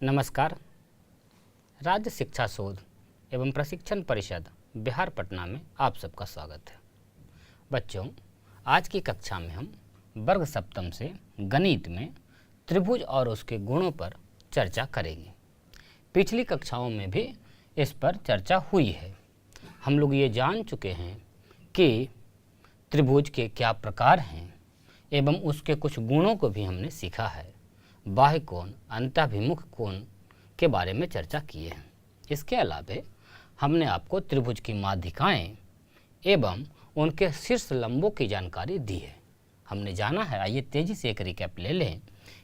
नमस्कार। राज्य शिक्षा शोध एवं प्रशिक्षण परिषद बिहार पटना में आप सबका स्वागत है। बच्चों, आज की कक्षा में हम वर्ग सप्तम से गणित में त्रिभुज और उसके गुणों पर चर्चा करेंगे। पिछली कक्षाओं में भी इस पर चर्चा हुई है। हम लोग ये जान चुके हैं कि त्रिभुज के क्या प्रकार हैं एवं उसके कुछ गुणों को भी हमने सीखा है। बाह्य कोण, अंतःभिमुख कोण के बारे में चर्चा किए हैं। इसके अलावा हमने आपको त्रिभुज की माध्यिकाएं एवं उनके शीर्ष लंबों की जानकारी दी है। हमने जाना है, आइए तेजी से एक रिकैप ले लें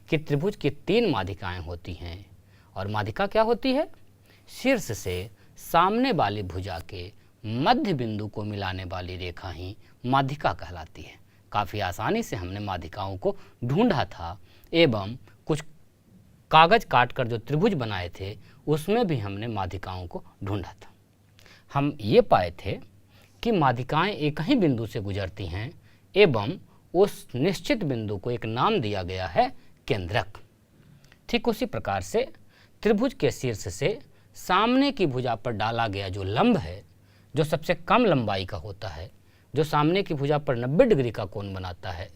कि त्रिभुज की 3 माध्यिकाएं होती हैं। और माध्यिका क्या होती है? शीर्ष से सामने वाली भुजा के मध्य बिंदु को मिलाने वाली रेखा ही माध्यिका कहलाती है। काफ़ी आसानी से हमने माध्यिकाओं को ढूंढा था एवं कुछ कागज काटकर जो त्रिभुज बनाए थे उसमें भी हमने माध्यिकाओं को ढूंढा था। हम ये पाए थे कि माध्यिकाएं एक ही बिंदु से गुजरती हैं एवं उस निश्चित बिंदु को एक नाम दिया गया है केंद्रक। ठीक उसी प्रकार से त्रिभुज के शीर्ष से सामने की भुजा पर डाला गया जो लंब है, जो सबसे कम लंबाई का होता है, जो सामने की भुजा पर 90 डिग्री का कोण बनाता है,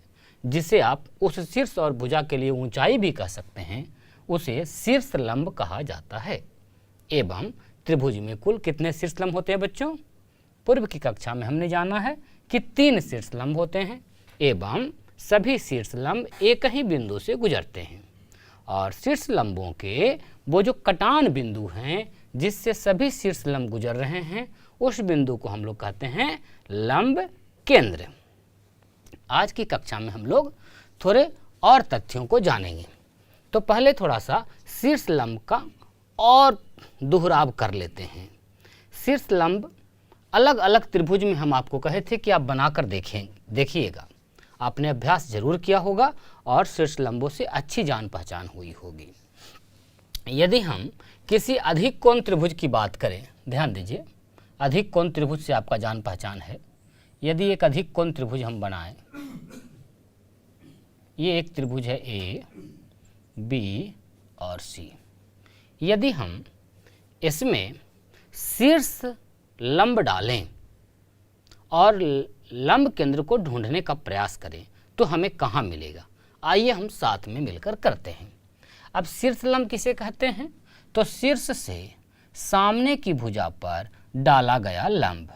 जिसे आप उस शीर्ष और भुजा के लिए ऊंचाई भी कह सकते हैं, उसे शीर्ष लंब कहा जाता है। एवं त्रिभुज में कुल कितने शीर्ष लंब होते हैं बच्चों? पूर्व की कक्षा में हमने जाना है कि 3 शीर्ष लंब होते हैं एवं सभी शीर्ष लंब एक ही बिंदु से गुजरते हैं। और शीर्ष लंबों के वो जो कटान बिंदु हैं जिससे सभी शीर्ष लंब गुजर रहे हैं, उस बिंदु को हम लोग कहते हैं लंब केंद्र। आज की कक्षा में हम लोग थोड़े और तथ्यों को जानेंगे। तो पहले थोड़ा सा शीर्ष लंब का और दोहराव कर लेते हैं। शीर्ष लंब अलग अलग त्रिभुज में हम आपको कहे थे कि आप बनाकर देखिएगा। आपने अभ्यास जरूर किया होगा और शीर्ष लंबों से अच्छी जान पहचान हुई होगी। यदि हम किसी अधिक कोण त्रिभुज की बात करें, ध्यान दीजिए, अधिक कोण त्रिभुज से आपका जान पहचान है। यदि एक अधिक कोण त्रिभुज हम बनाएं, ये एक त्रिभुज है ए, बी और सी। यदि हम इसमें शीर्ष लंब डालें और लंब केंद्र को ढूंढने का प्रयास करें तो हमें कहाँ मिलेगा? आइए हम साथ में मिलकर करते हैं। अब शीर्ष लंब किसे कहते हैं? तो शीर्ष से सामने की भुजा पर डाला गया लंब।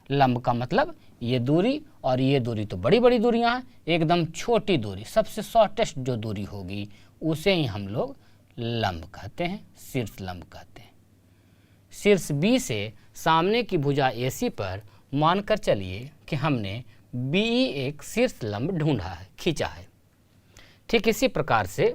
लंब का मतलब ये दूरी और ये दूरी तो बड़ी बड़ी दूरियां हैं। एकदम छोटी दूरी, सबसे शॉर्टेस्ट जो दूरी होगी उसे ही हम लोग लंब कहते हैं, शीर्ष लंब कहते हैं। शीर्ष बी से सामने की भुजा एसी पर मानकर चलिए कि हमने बी एक शीर्ष लंब ढूंढा है, खींचा है। ठीक इसी प्रकार से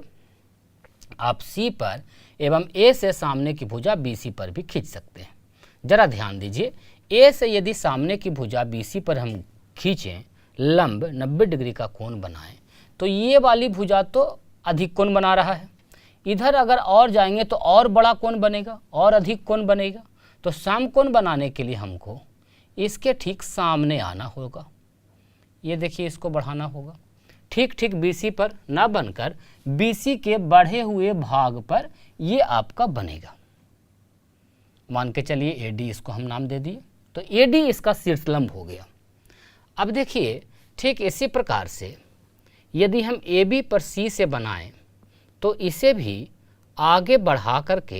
आप सी पर एवं ए से सामने की भुजा बीसी पर भी खींच सकते हैं। जरा ध्यान दीजिए, ए से यदि सामने की भुजा बीसी पर हम खींचें, लंब 90 डिग्री का कोण बनाएं, तो ये वाली भुजा तो अधिक कोण बना रहा है। इधर अगर और जाएंगे तो और बड़ा कोण बनेगा और अधिक कोण बनेगा। तो समकोण बनाने के लिए हमको इसके ठीक सामने आना होगा। ये देखिए, इसको बढ़ाना होगा। ठीक ठीक बीसी पर ना बनकर बीसी के बढ़े हुए भाग पर ये आपका बनेगा। मान के चलिए एडी, इसको हम नाम दे दिए, तो एडी इसका शीर्ष लंब हो गया। अब देखिए, ठीक इसी प्रकार से यदि हम ए बी पर सी से बनाएं तो इसे भी आगे बढ़ा करके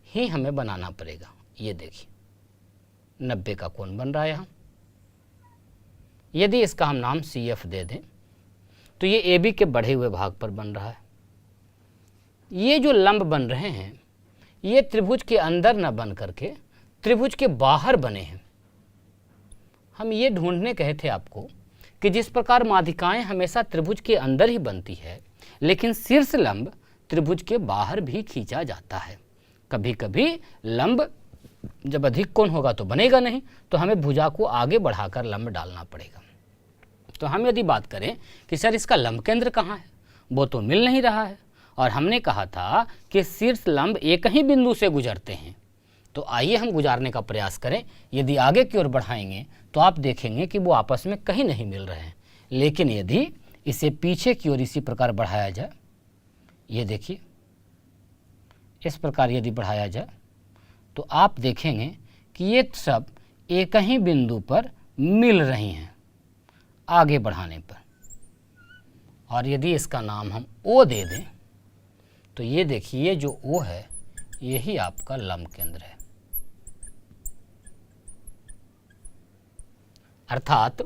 ही हमें बनाना पड़ेगा। ये देखिए 90 का कोण बन रहा है यहाँ। यदि इसका हम नाम सी एफ दे दें तो ये ए बी के बढ़े हुए भाग पर बन रहा है। ये जो लंब बन रहे हैं ये त्रिभुज के अंदर न बन करके त्रिभुज के बाहर बने हैं। हम ये ढूंढने कहे थे आपको कि जिस प्रकार माध्यिकाएं हमेशा त्रिभुज के अंदर ही बनती है, लेकिन शीर्ष लंब त्रिभुज के बाहर भी खींचा जाता है। कभी कभी लंब जब अधिक कोण होगा तो बनेगा नहीं, तो हमें भुजा को आगे बढ़ाकर लंब डालना पड़ेगा। तो हम यदि बात करें कि सर इसका लंब केंद्र कहाँ है, वो तो मिल नहीं रहा है। और हमने कहा था कि शीर्ष लंब एक ही बिंदु से गुजरते हैं। तो आइए हम गुजारने का प्रयास करें। यदि आगे की ओर बढ़ाएंगे तो आप देखेंगे कि वो आपस में कहीं नहीं मिल रहे हैं। लेकिन यदि इसे पीछे की ओर इसी प्रकार बढ़ाया जाए, ये देखिए इस प्रकार यदि बढ़ाया जाए तो आप देखेंगे कि ये सब एक ही बिंदु पर मिल रही हैं आगे बढ़ाने पर। और यदि इसका नाम हम O दे दें तो ये देखिए जो O है यही आपका लंब केंद्र है। अर्थात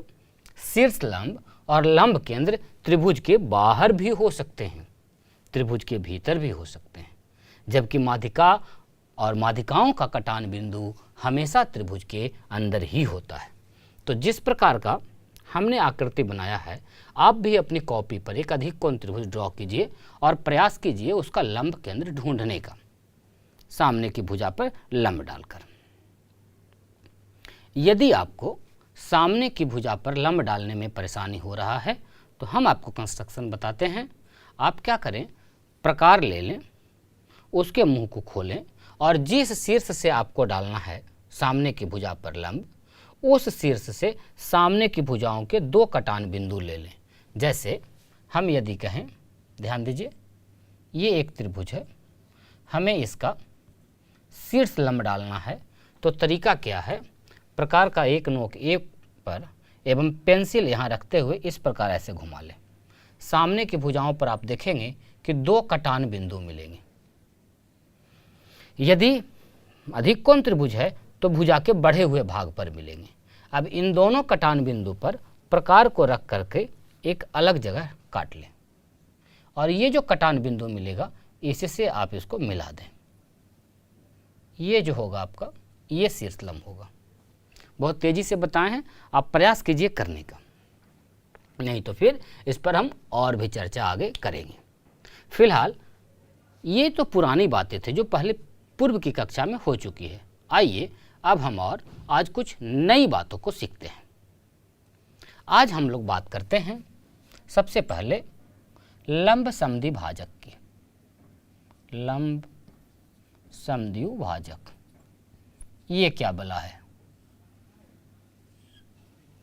शीर्ष लंब और लंब केंद्र त्रिभुज के बाहर भी हो सकते हैं, त्रिभुज के भीतर भी हो सकते हैं, जबकि माध्यिका और माध्यिकाओं का कटान बिंदु हमेशा त्रिभुज के अंदर ही होता है। तो जिस प्रकार का हमने आकृति बनाया है, आप भी अपनी कॉपी पर एक अधिक कोण त्रिभुज ड्रॉ कीजिए और प्रयास कीजिए उसका लंब केंद्र ढूंढने का, सामने की भुजा पर लंब डालकर। यदि आपको सामने की भुजा पर लंब डालने में परेशानी हो रहा है तो हम आपको कंस्ट्रक्शन बताते हैं। आप क्या करें, प्रकार ले लें, उसके मुंह को खोलें और जिस शीर्ष से आपको डालना है सामने की भुजा पर लंब, उस शीर्ष से सामने की भुजाओं के 2 कटान बिंदु ले लें। जैसे हम यदि कहें, ध्यान दीजिए, ये एक त्रिभुज है, हमें इसका शीर्ष लंब डालना है। तो तरीका क्या है, प्रकार का एक नोक एक पर एवं पेंसिल यहाँ रखते हुए इस प्रकार ऐसे घुमा लें। सामने की भुजाओं पर आप देखेंगे कि 2 कटान बिंदु मिलेंगे। यदि अधिक कोण त्रिभुज है तो भुजा के बढ़े हुए भाग पर मिलेंगे। अब इन दोनों कटान बिंदु पर प्रकार को रख करके एक अलग जगह काट लें और ये जो कटान बिंदु मिलेगा इससे आप इसको मिला दें। ये जो होगा आपका, ये शीर्ष लंब होगा। बहुत तेजी से बताए हैं, आप प्रयास कीजिए करने का, नहीं तो फिर इस पर हम और भी चर्चा आगे करेंगे। फिलहाल ये तो पुरानी बातें थे जो पहले पूर्व की कक्षा में हो चुकी है। आइए अब हम और आज कुछ नई बातों को सीखते हैं। आज हम लोग बात करते हैं सबसे पहले लंब समद्वि भाजक की। लंब समद्वि भाजक ये क्या बला है?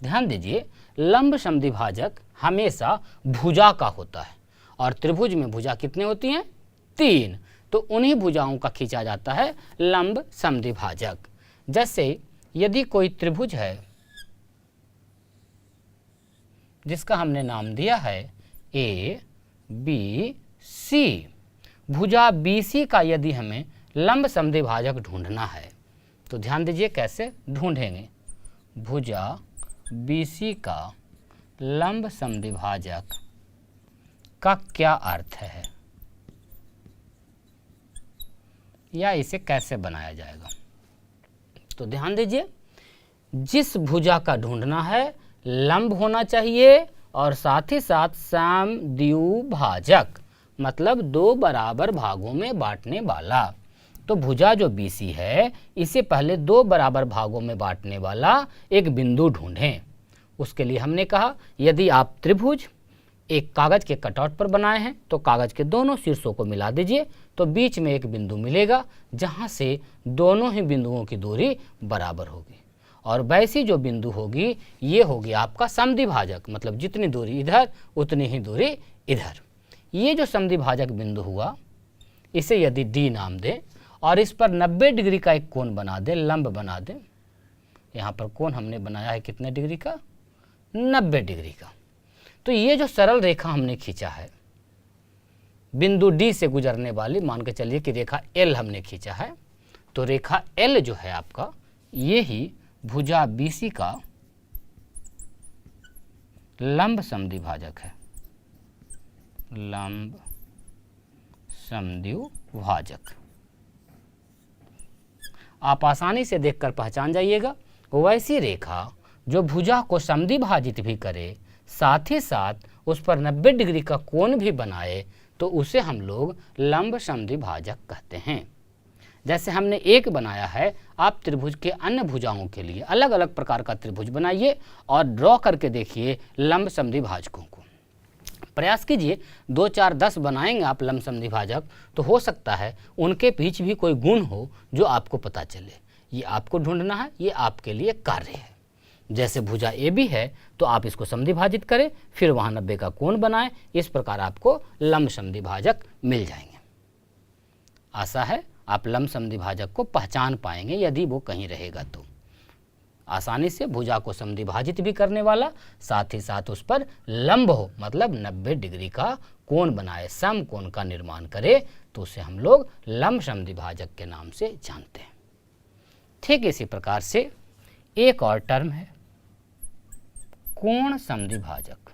ध्यान दीजिए, लंब समद्वि भाजक हमेशा भुजा का होता है और त्रिभुज में भुजा कितने होती हैं? 3। तो उन्हीं भुजाओं का खींचा जाता है लंब समद्वि भाजक। जैसे यदि कोई त्रिभुज है जिसका हमने नाम दिया है ए बी सी, भुजा BC का यदि हमें लंब समद्वि भाजक ढूंढना है तो ध्यान दीजिए कैसे ढूंढेंगे। भुजा BC का लंब समद्वि भाजक का क्या अर्थ है या इसे कैसे बनाया जाएगा? तो ध्यान दीजिए, जिस भुजा का ढूंढना है लंब होना चाहिए और साथ ही साथ समद्विभाजक, मतलब 2 बराबर भागों में बांटने वाला। तो भुजा जो BC है इसे पहले 2 बराबर भागों में बांटने वाला एक बिंदु ढूंढें। उसके लिए हमने कहा यदि आप त्रिभुज एक कागज के कटआउट पर बनाए हैं तो कागज के दोनों शीर्षों को मिला दीजिए तो बीच में एक बिंदु मिलेगा जहां से दोनों ही बिंदुओं की दूरी बराबर होगी और वैसी जो बिंदु होगी ये होगी आपका समद्विभाजक, मतलब जितनी दूरी इधर उतनी ही दूरी इधर। ये जो समद्विभाजक बिंदु हुआ इसे यदि D नाम दें और इस पर 90 डिग्री का एक कोण बना दें, लंब बना दें। यहाँ पर कोण हमने बनाया है कितने डिग्री का? 90 डिग्री का। तो ये जो सरल रेखा हमने खींचा है बिंदु D से गुजरने वाली, मान के चलिए कि रेखा L हमने खींचा है, तो रेखा L जो है आपका ये ही भुजा BC का लंब समद्वि भाजक है। लंब समद्वि भाजक आप आसानी से देखकर पहचान जाइएगा। वैसी रेखा जो भुजा को समद्वि भाजित भी करे, साथ ही साथ उस पर 90 डिग्री का कोण भी बनाए, तो उसे हम लोग लंब समद्वि भाजक कहते हैं। जैसे हमने एक बनाया है, आप त्रिभुज के अन्य भुजाओं के लिए अलग अलग प्रकार का त्रिभुज बनाइए और ड्रॉ करके देखिए लंब समद्वि भाजकों को। प्रयास कीजिए 2, 4, 10 बनाएंगे आप लंब समद्वि भाजक, तो हो सकता है उनके बीच भी कोई गुण हो जो आपको पता चले। ये आपको ढूंढना है, ये आपके लिए कार्य है। जैसे भुजा AB है तो आप इसको समद्वि भाजित करें, फिर वहाँ 90 का कोण बनाएं, इस प्रकार आपको लंब समद्वि भाजक मिल जाएंगे। आशा है आप लंब समद्विभाजक को पहचान पाएंगे यदि वो कहीं रहेगा तो। आसानी से भुजा को समद्विभाजित भी करने वाला, साथ ही साथ उस पर लंब हो, मतलब 90 डिग्री का कोण बनाए, समकोण का निर्माण करे, तो उसे हम लोग लंब समद्विभाजक के नाम से जानते हैं। ठीक इसी प्रकार से एक और टर्म है कोण समद्विभाजक।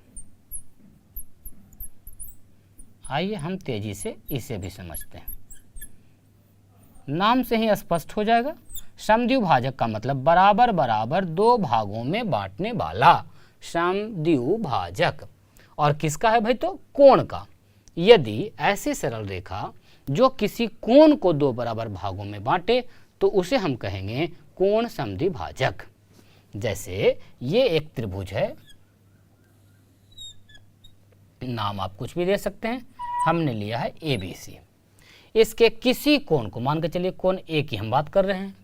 आइए हम तेजी से इसे भी समझते हैं। नाम से ही स्पष्ट हो जाएगा, समद्विभाजक का मतलब बराबर बराबर दो भागों में बांटने वाला समद्विभाजक। और किसका है भाई? तो कोण का। यदि ऐसी सरल रेखा जो किसी कोण को दो बराबर भागों में बांटे तो उसे हम कहेंगे कोण समद्विभाजक। जैसे ये एक त्रिभुज है, नाम आप कुछ भी दे सकते हैं, हमने लिया है ABC। इसके किसी कोण को, मान के चलिए कोण A की हम बात कर रहे हैं,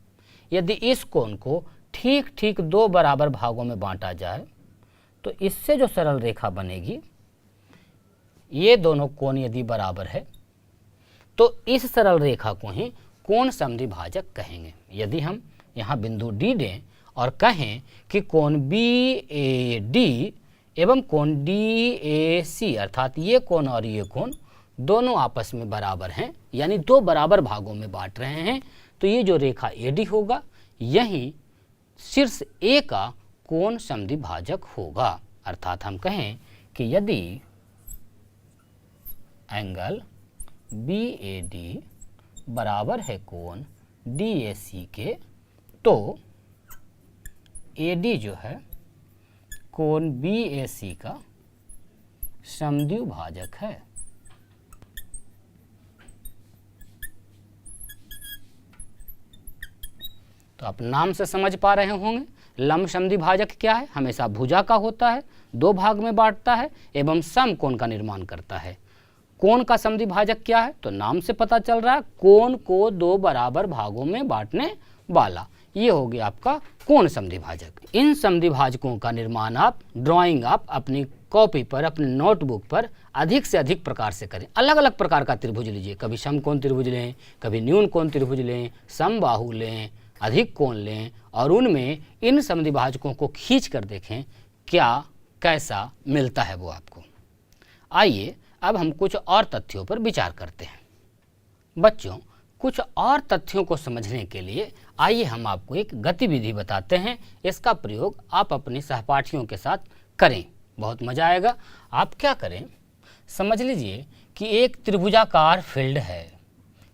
यदि इस कोण को ठीक ठीक दो बराबर भागों में बांटा जाए तो इससे जो सरल रेखा बनेगी, ये दोनों कोण यदि बराबर है तो इस सरल रेखा को ही कोण समद्विभाजक कहेंगे। यदि हम यहाँ बिंदु D दें और कहें कि कोण BAD एवं कोण DAC, अर्थात ये कोण और ये कोण दोनों आपस में बराबर हैं, यानी दो बराबर भागों में बांट रहे हैं, तो ये जो रेखा AD होगा यही शीर्ष A का कोण समद्विभाजक होगा। अर्थात हम कहें कि यदि एंगल BAD बराबर है कोण DAC के, तो AD जो है कोण BAC का समद्विभाजक है। तो आप नाम से समझ पा रहे होंगे लंब समद्विभाजक क्या है। हमेशा भुजा का होता है, दो भाग में बांटता है एवं समकोण का निर्माण करता है। कोण का समद्विभाजक क्या है? तो नाम से पता चल रहा है, कोण को दो बराबर भागों में बांटने वाला। ये हो गया आपका कोण समद्विभाजक। इन समद्विभाजकों का निर्माण आप ड्राइंग आप अपनी कॉपी पर, अपने नोटबुक पर अधिक से अधिक प्रकार से करें। अलग अलग प्रकार का त्रिभुज लीजिए, कभी समकोण त्रिभुज लें, कभी न्यून कोण त्रिभुज लें, समबाहु लें, अधिक कोण लें और उनमें इन समद्विभाजकों को खींच कर देखें क्या कैसा मिलता है वो आपको। आइए अब हम कुछ और तथ्यों पर विचार करते हैं। बच्चों, कुछ और तथ्यों को समझने के लिए आइए हम आपको एक गतिविधि बताते हैं। इसका प्रयोग आप अपने सहपाठियों के साथ करें, बहुत मज़ा आएगा। आप क्या करें, समझ लीजिए कि एक त्रिभुजाकार फील्ड है,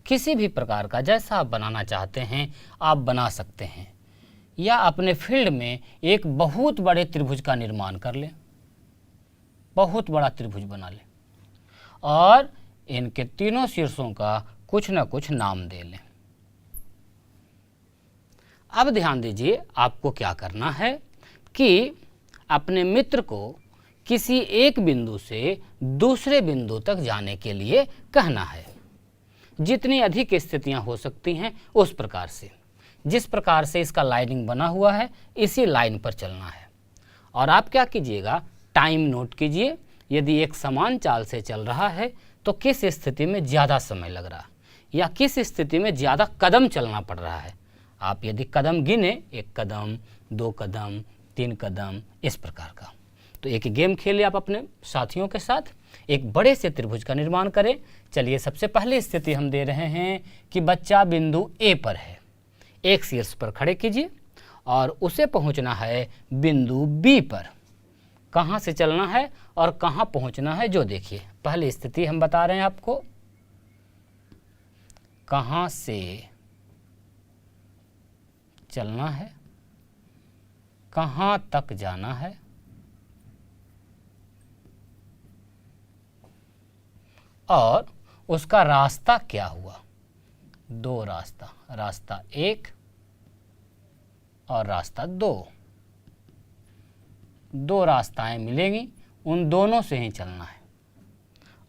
किसी भी प्रकार का, जैसा आप बनाना चाहते हैं आप बना सकते हैं, या अपने फील्ड में एक बहुत बड़े त्रिभुज का निर्माण कर लें, बहुत बड़ा त्रिभुज बना लें और इनके तीनों शीर्षों का कुछ न कुछ नाम दे लें। अब ध्यान दीजिए, आपको क्या करना है कि अपने मित्र को किसी एक बिंदु से दूसरे बिंदु तक जाने के लिए कहना है। जितनी अधिक स्थितियां हो सकती हैं उस प्रकार से, जिस प्रकार से इसका लाइनिंग बना हुआ है इसी लाइन पर चलना है। और आप क्या कीजिएगा, टाइम नोट कीजिए। यदि एक समान चाल से चल रहा है तो किस स्थिति में ज़्यादा समय लग रहा है या किस स्थिति में ज़्यादा कदम चलना पड़ रहा है। आप यदि कदम गिने, 1 कदम, 2 कदम, 3 कदम, इस प्रकार का, तो एक गेम खेले आप अपने साथियों के साथ, एक बड़े से त्रिभुज का निर्माण करें। चलिए, सबसे पहली स्थिति हम दे रहे हैं कि बच्चा बिंदु A पर है। एक शीर्ष पर खड़े कीजिए और उसे पहुंचना है बिंदु B पर। कहाँ से चलना है और कहाँ पहुंचना है जो देखिए। पहली स्थिति हम बता रहे हैं आपको, कहाँ से चलना है, कहाँ तक जाना है और उसका रास्ता क्या हुआ। 2 रास्ता, रास्ता 1 और रास्ता 2, 2 रास्ताएं मिलेंगी, उन दोनों से ही चलना है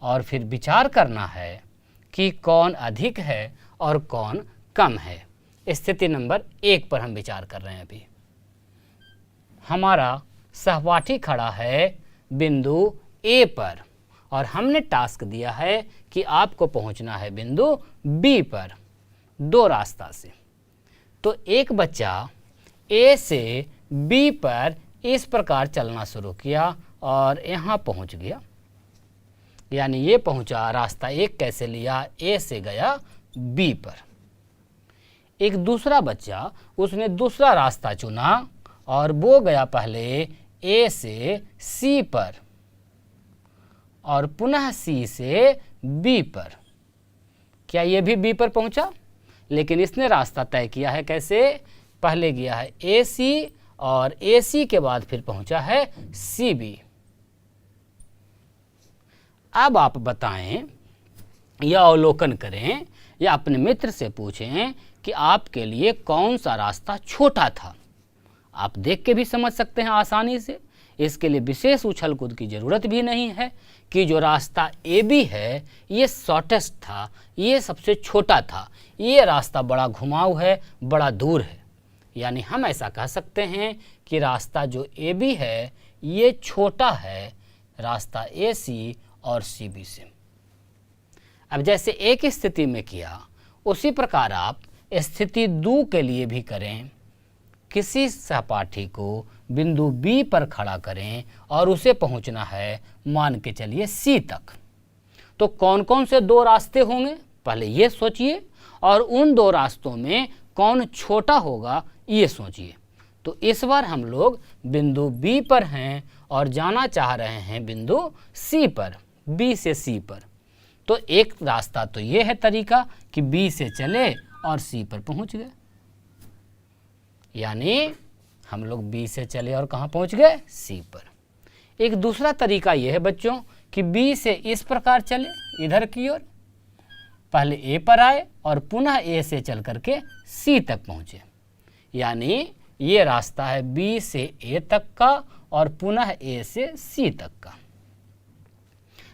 और फिर विचार करना है कि कौन अधिक है और कौन कम है। स्थिति नंबर 1 पर हम विचार कर रहे हैं। अभी हमारा सहपाठी खड़ा है बिंदु A पर और हमने टास्क दिया है कि आपको पहुंचना है बिंदु बी पर 2 रास्ता से। तो एक बच्चा ए से बी पर इस प्रकार चलना शुरू किया और यहाँ पहुँच गया, यानी ये पहुँचा। रास्ता एक कैसे लिया, ए से गया बी पर। एक दूसरा बच्चा, उसने दूसरा रास्ता चुना और वो गया पहले ए से सी पर और पुनः सी से बी पर। क्या ये भी बी पर पहुंचा? लेकिन इसने रास्ता तय किया है कैसे, पहले गया है ए सी और ए सी के बाद फिर पहुंचा है सी बी। अब आप बताएं या अवलोकन करें या अपने मित्र से पूछें कि आपके लिए कौन सा रास्ता छोटा था। आप देख के भी समझ सकते हैं आसानी से। इसके लिए विशेष उछल कूद की ज़रूरत भी नहीं है कि जो रास्ता ए बी है ये शॉर्टेस्ट था, ये सबसे छोटा था, ये रास्ता बड़ा घुमाऊ है, बड़ा दूर है। यानी हम ऐसा कह सकते हैं कि रास्ता जो ए बी है ये छोटा है रास्ता ए सी और सी बी से। अब जैसे एक स्थिति में किया उसी प्रकार आप स्थिति 2 के लिए भी करें। किसी सहपाठी को बिंदु बी पर खड़ा करें और उसे पहुंचना है मान के चलिए सी तक। तो कौन कौन से 2 रास्ते होंगे पहले ये सोचिए, और उन 2 रास्तों में कौन छोटा होगा ये सोचिए। तो इस बार हम लोग बिंदु बी पर हैं और जाना चाह रहे हैं बिंदु सी पर, बी से सी पर। तो एक रास्ता तो ये है तरीका कि बी से चले और सी पर पहुंच गए, यानी हम लोग बी से चले और कहाँ पहुंच गए, सी पर। एक दूसरा तरीका यह है बच्चों कि बी से इस प्रकार चले इधर की ओर, पहले ए पर आए और पुनः ए से चल करके सी तक पहुँचे, यानी ये रास्ता है बी से ए तक का और पुनः ए से सी तक का।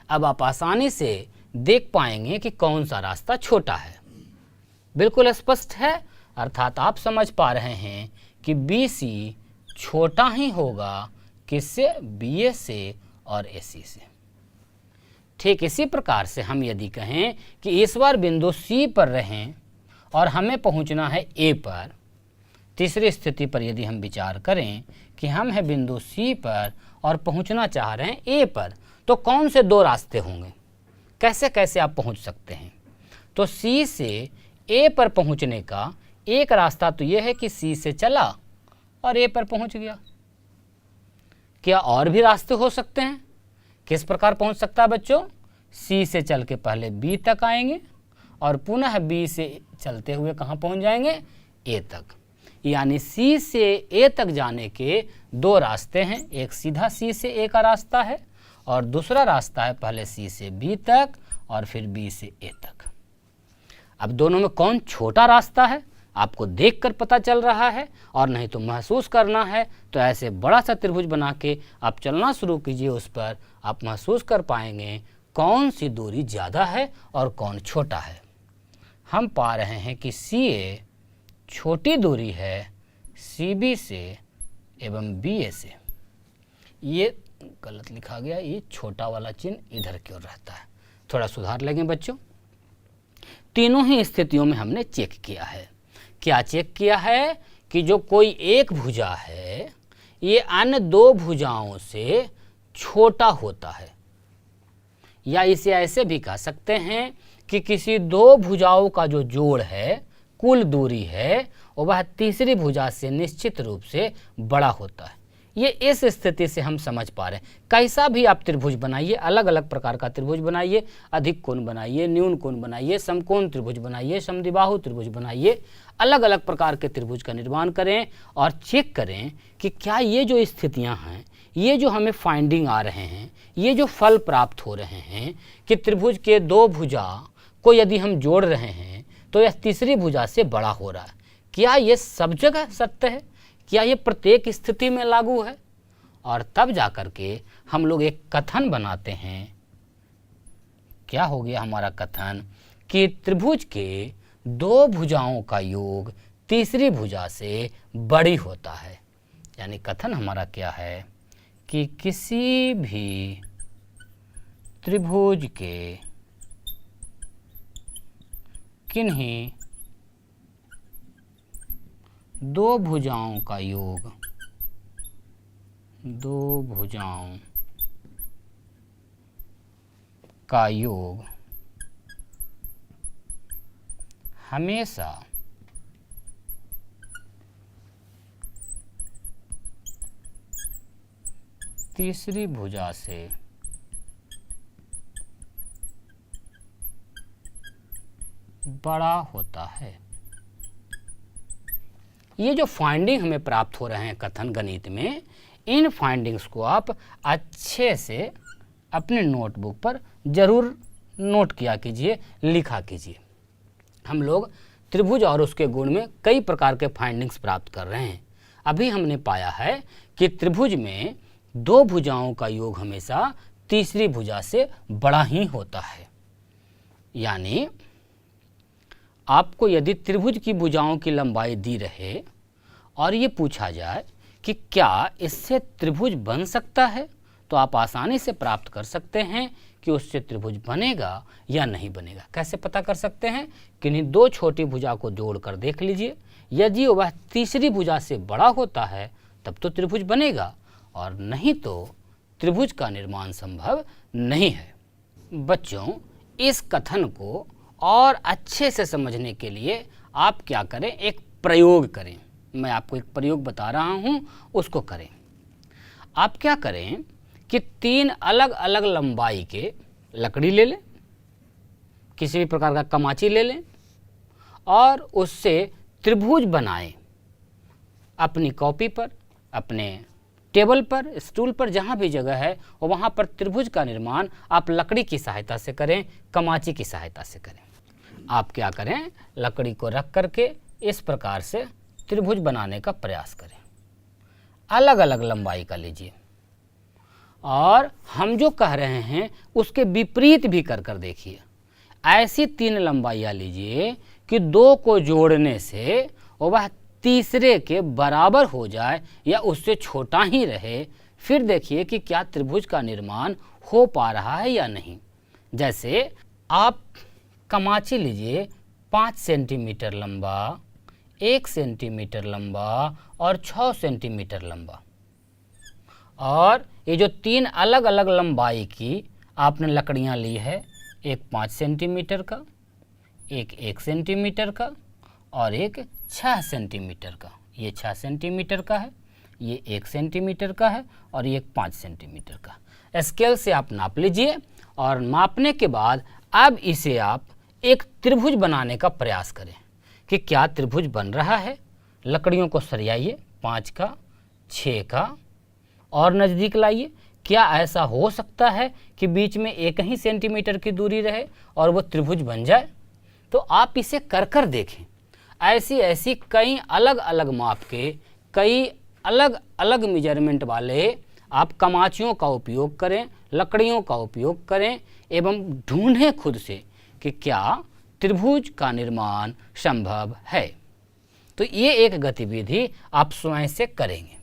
अब आप आसानी से देख पाएंगे कि कौन सा रास्ता छोटा है। बिल्कुल स्पष्ट है, अर्थात आप समझ पा रहे हैं कि बी सी छोटा ही होगा किससे, बी ए से और ए सी से। ठीक इसी प्रकार से हम यदि कहें कि इस बार बिंदु सी पर रहें और हमें पहुंचना है ए पर, तीसरी स्थिति पर यदि हम विचार करें कि हम हैं बिंदु सी पर और पहुंचना चाह रहे हैं ए पर, तो कौन से 2 रास्ते होंगे, कैसे कैसे आप पहुंच सकते हैं। तो सी से ए पर पहुंचने का एक रास्ता तो यह है कि सी से चला और ए पर पहुंच गया। क्या और भी रास्ते हो सकते हैं? किस प्रकार पहुंच सकता है बच्चों, सी से चल के पहले बी तक आएंगे और पुनः बी से चलते हुए कहाँ पहुंच जाएंगे, ए तक। यानी सी से ए तक जाने के 2 रास्ते हैं, एक सीधा सी से ए का रास्ता है और दूसरा रास्ता है पहले सी से बी तक और फिर बी से ए तक। अब दोनों में कौन छोटा रास्ता है आपको देखकर पता चल रहा है, और नहीं तो महसूस करना है तो ऐसे बड़ा सा त्रिभुज बना के आप चलना शुरू कीजिए, उस पर आप महसूस कर पाएंगे कौन सी दूरी ज़्यादा है और कौन छोटा है। हम पा रहे हैं कि सी ए छोटी दूरी है सी बी से एवं बी ए से। ये गलत लिखा गया, ये छोटा वाला चिन्ह इधर की ओर रहता है, थोड़ा सुधार लेंगे बच्चों। तीनों ही स्थितियों में हमने चेक किया है। क्या चेक किया है कि जो कोई एक भुजा है ये अन्य 2 भुजाओं से छोटा होता है, या इसे ऐसे भी कह सकते हैं कि किसी 2 भुजाओं का जो जोड़ है, कुल दूरी है, वह तीसरी भुजा से निश्चित रूप से बड़ा होता है। ये इस स्थिति से हम समझ पा रहे हैं। कैसा भी आप त्रिभुज बनाइए, अलग अलग प्रकार का त्रिभुज बनाइए, अधिक कोण बनाइए, न्यून कोण बनाइए, समकोण त्रिभुज बनाइए, समद्विबाहु त्रिभुज बनाइए, अलग अलग प्रकार के त्रिभुज का निर्माण करें और चेक करें कि क्या ये जो स्थितियां हैं, ये जो हमें फाइंडिंग आ रहे हैं, ये जो फल प्राप्त हो रहे हैं कि त्रिभुज के 2 भुजा को यदि हम जोड़ रहे हैं तो यह तीसरी भुजा से बड़ा हो रहा है, क्या ये सब जगह सत्य है, क्या ये प्रत्येक स्थिति में लागू है। और तब जाकर के हम लोग एक कथन बनाते हैं। क्या हो गया हमारा कथन कि त्रिभुज के 2 भुजाओं का योग तीसरी भुजा से बड़ी होता है। यानी कथन हमारा क्या है कि किसी भी त्रिभुज के किन्हीं दो भुजाओं का योग, दो भुजाओं का योग हमेशा तीसरी भुजा से बड़ा होता है। ये जो फाइंडिंग हमें प्राप्त हो रहे हैं कथन गणित में, इन फाइंडिंग्स को आप अच्छे से अपने नोटबुक पर जरूर नोट किया कीजिए, लिखा कीजिए। हम लोग त्रिभुज और उसके गुण में कई प्रकार के फाइंडिंग्स प्राप्त कर रहे हैं। अभी हमने पाया है कि त्रिभुज में दो भुजाओं का योग हमेशा तीसरी भुजा से बड़ा ही होता है। यानी आपको यदि त्रिभुज की भुजाओं की लंबाई दी रहे और ये पूछा जाए कि क्या इससे त्रिभुज बन सकता है, तो आप आसानी से प्राप्त कर सकते हैं कि उससे त्रिभुज बनेगा या नहीं बनेगा। कैसे पता कर सकते हैं? किन्हीं दो छोटी भुजा को जोड़कर देख लीजिए, यदि वह तीसरी भुजा से बड़ा होता है तब तो त्रिभुज बनेगा, और नहीं तो त्रिभुज का निर्माण संभव नहीं है। बच्चों, इस कथन को और अच्छे से समझने के लिए आप क्या करें, एक प्रयोग करें। मैं आपको एक प्रयोग बता रहा हूं, उसको करें। आप क्या करें कि 3 अलग अलग लंबाई के लकड़ी ले लें, किसी भी प्रकार का कमाची ले लें और उससे त्रिभुज बनाएं। अपनी कॉपी पर, अपने टेबल पर, स्टूल पर, जहाँ भी जगह है वहाँ पर त्रिभुज का निर्माण आप लकड़ी की सहायता से करें, कमाची की सहायता से करें। आप क्या करें, लकड़ी को रख करके इस प्रकार से त्रिभुज बनाने का प्रयास करें। अलग अलग लंबाई का लीजिए और हम जो कह रहे हैं उसके विपरीत भी कर कर देखिए। ऐसी 3 लंबाइयाँ लीजिए कि 2 को जोड़ने से वह तीसरे के बराबर हो जाए या उससे छोटा ही रहे। फिर देखिए कि क्या त्रिभुज का निर्माण हो पा रहा है या नहीं। जैसे आप कमाची लीजिए 5 सेंटीमीटर लंबा, 1 सेंटीमीटर लंबा और 6 सेंटीमीटर लंबा, और ये जो 3 अलग अलग लंबाई की आपने लकड़ियाँ ली है, एक 5 सेंटीमीटर का, एक 1 सेंटीमीटर का और एक 6 सेंटीमीटर का। ये 6 सेंटीमीटर का है, ये 1 सेंटीमीटर का है और ये 5 सेंटीमीटर का। स्केल से आप नाप लीजिए और मापने के बाद अब इसे आप एक त्रिभुज बनाने का प्रयास करें कि क्या त्रिभुज बन रहा है। लकड़ियों को सरियाइए, 5 का, 6 का, और नज़दीक लाइए। क्या ऐसा हो सकता है कि बीच में 1 ही सेंटीमीटर की दूरी रहे और वो त्रिभुज बन जाए? तो आप इसे कर कर देखें। ऐसी कई अलग अलग माप के, कई अलग अलग मेजरमेंट वाले आप कमाचियों का उपयोग करें, लकड़ियों का उपयोग करें एवं ढूंढें खुद से कि क्या त्रिभुज का निर्माण संभव है। तो ये एक गतिविधि आप स्वयं से करेंगे।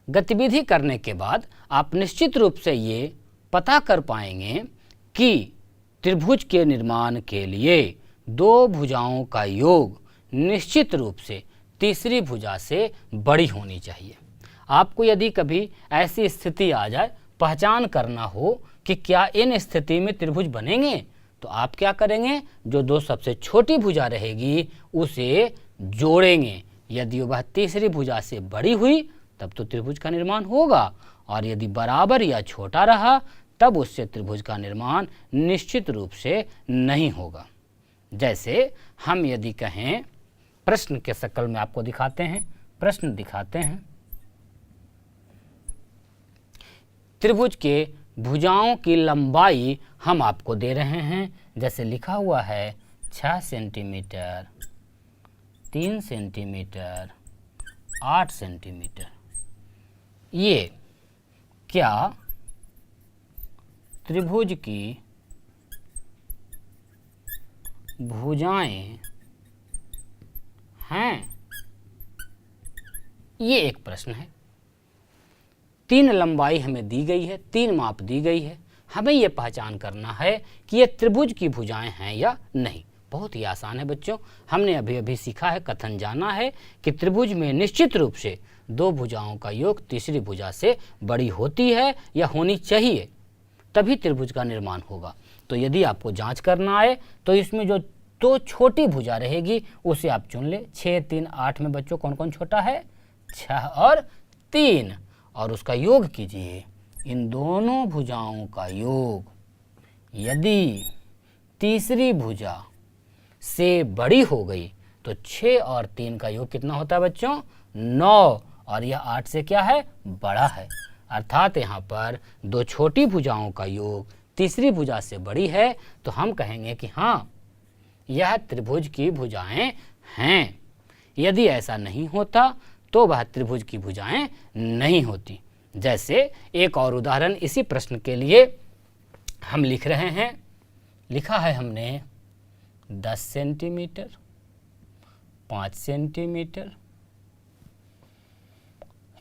गतिविधि करने के बाद आप निश्चित रूप से ये पता कर पाएंगे कि त्रिभुज के निर्माण के लिए 2 भुजाओं का योग निश्चित रूप से तीसरी भुजा से बड़ी होनी चाहिए। आपको यदि कभी ऐसी स्थिति आ जाए, पहचान करना हो कि क्या इन स्थिति में त्रिभुज बनेंगे, तो आप क्या करेंगे, जो 2 सबसे छोटी भुजा रहेगी उसे जोड़ेंगे। यदि वह तीसरी भुजा से बड़ी हुई तब तो त्रिभुज का निर्माण होगा, और यदि बराबर या छोटा रहा तब उससे त्रिभुज का निर्माण निश्चित रूप से नहीं होगा। जैसे हम यदि कहें, प्रश्न के शक्ल में आपको दिखाते हैं, प्रश्न दिखाते हैं। त्रिभुज के भुजाओं की लंबाई हम आपको दे रहे हैं, जैसे लिखा हुआ है 6 सेंटीमीटर, 3 सेंटीमीटर, 8 सेंटीमीटर। ये क्या त्रिभुज की भुजाएं हैं? ये एक प्रश्न है। 3 लंबाई हमें दी गई है, 3 माप दी गई है, हमें ये पहचान करना है कि ये त्रिभुज की भुजाएं हैं या नहीं। बहुत ही आसान है बच्चों, हमने अभी अभी सीखा है, कथन जाना है कि त्रिभुज में निश्चित रूप से 2 भुजाओं का योग तीसरी भुजा से बड़ी होती है या होनी चाहिए, तभी त्रिभुज का निर्माण होगा। तो यदि आपको जांच करना है तो इसमें जो 2 छोटी भुजा रहेगी उसे आप चुन ले। 6, 3, 8 में बच्चों कौन कौन छोटा है? 6 और 3, और उसका योग कीजिए। इन दोनों भुजाओं का योग यदि तीसरी भुजा से बड़ी हो गई तो 6 और 3 का योग कितना होता है बच्चों? 9, और यह 8 से क्या है? बड़ा है। अर्थात यहाँ पर 2 छोटी भुजाओं का योग तीसरी भुजा से बड़ी है, तो हम कहेंगे कि हाँ, यह त्रिभुज की भुजाएं हैं। यदि ऐसा नहीं होता तो वह त्रिभुज की भुजाएं नहीं होती। जैसे एक और उदाहरण इसी प्रश्न के लिए हम लिख रहे हैं। लिखा है हमने 10 सेंटीमीटर, 5 सेंटीमीटर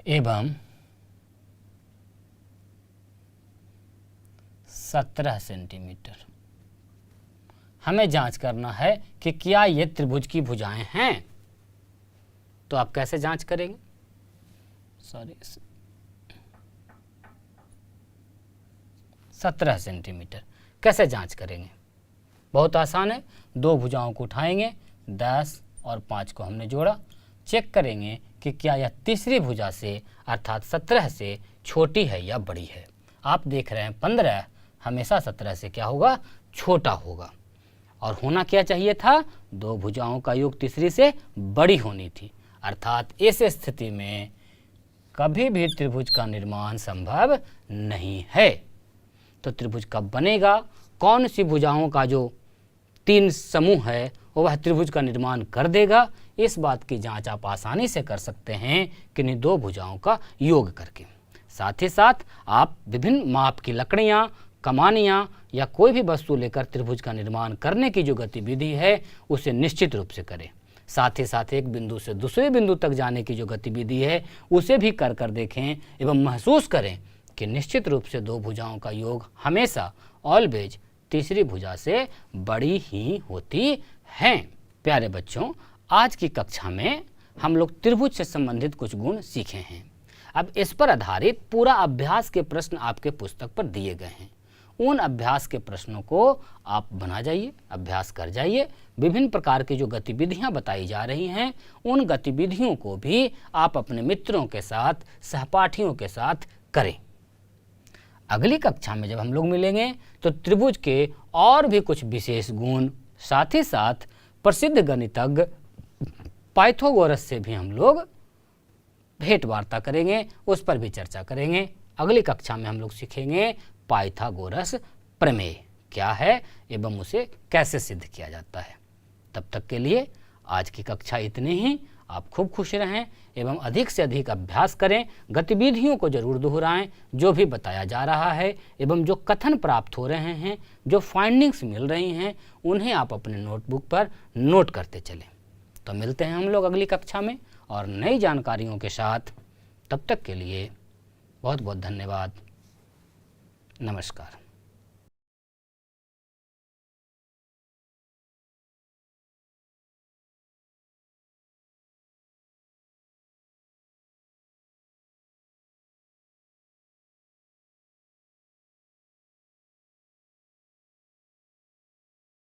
एवं 17 सेंटीमीटर। हमें जांच करना है कि क्या ये त्रिभुज की भुजाएं हैं। तो आप कैसे जांच करेंगे? 17 सेंटीमीटर कैसे जांच करेंगे? बहुत आसान है। 2 भुजाओं को उठाएंगे, 10 और 5 को हमने जोड़ा, चेक करेंगे कि क्या यह तीसरी भुजा से अर्थात 17 से छोटी है या बड़ी है। आप देख रहे हैं 15 हमेशा 17 से क्या होगा? छोटा होगा। और होना क्या चाहिए था? 2 भुजाओं का योग तीसरी से बड़ी होनी थी। अर्थात इस स्थिति में कभी भी त्रिभुज का निर्माण संभव नहीं है। तो त्रिभुज कब बनेगा? कौन सी भुजाओं का जो 3 समूह है वह त्रिभुज का निर्माण कर देगा? इस बात की जांच आप आसानी से कर सकते हैं किन्हीं 2 भुजाओं का योग करके। साथ ही साथ आप विभिन्न माप की लकड़ियां, कमानियां या कोई भी वस्तु लेकर त्रिभुज का निर्माण करने की जो गतिविधि है उसे निश्चित रूप से करें। साथ ही साथ एक बिंदु से दूसरे बिंदु तक जाने की जो गतिविधि है उसे भी कर देखें एवं महसूस करें कि निश्चित रूप से 2 भुजाओं का योग हमेशा ऑलवेज तीसरी भुजा से बड़ी ही होती हैं। प्यारे बच्चों, आज की कक्षा में हम लोग त्रिभुज से संबंधित कुछ गुण सीखे हैं। अब इस पर आधारित पूरा अभ्यास के प्रश्न आपके पुस्तक पर दिए गए हैं। उन अभ्यास के प्रश्नों को आप बना जाइए, अभ्यास कर जाइए। विभिन्न प्रकार की जो गतिविधियां बताई जा रही हैं उन गतिविधियों को भी आप अपने मित्रों के साथ, सहपाठियों के साथ करें। अगली कक्षा में जब हम लोग मिलेंगे तो त्रिभुज के और भी कुछ विशेष गुण, साथ ही साथ प्रसिद्ध गणितज्ञ पाइथागोरस से भी हम लोग भेंट वार्ता करेंगे, उस पर भी चर्चा करेंगे। अगली कक्षा में हम लोग सीखेंगे पाइथागोरस प्रमेय क्या है एवं उसे कैसे सिद्ध किया जाता है। तब तक के लिए आज की कक्षा इतनी ही। आप खूब खुश रहें एवं अधिक से अधिक अभ्यास करें, गतिविधियों को जरूर दोहराएं जो भी बताया जा रहा है एवं जो कथन प्राप्त हो रहे हैं, जो फाइंडिंग्स मिल रही हैं, उन्हें आप अपने नोटबुक पर नोट करते चलें। तो मिलते हैं हम लोग अगली कक्षा में और नई जानकारियों के साथ। तब तक के लिए बहुत बहुत धन्यवाद। नमस्कार।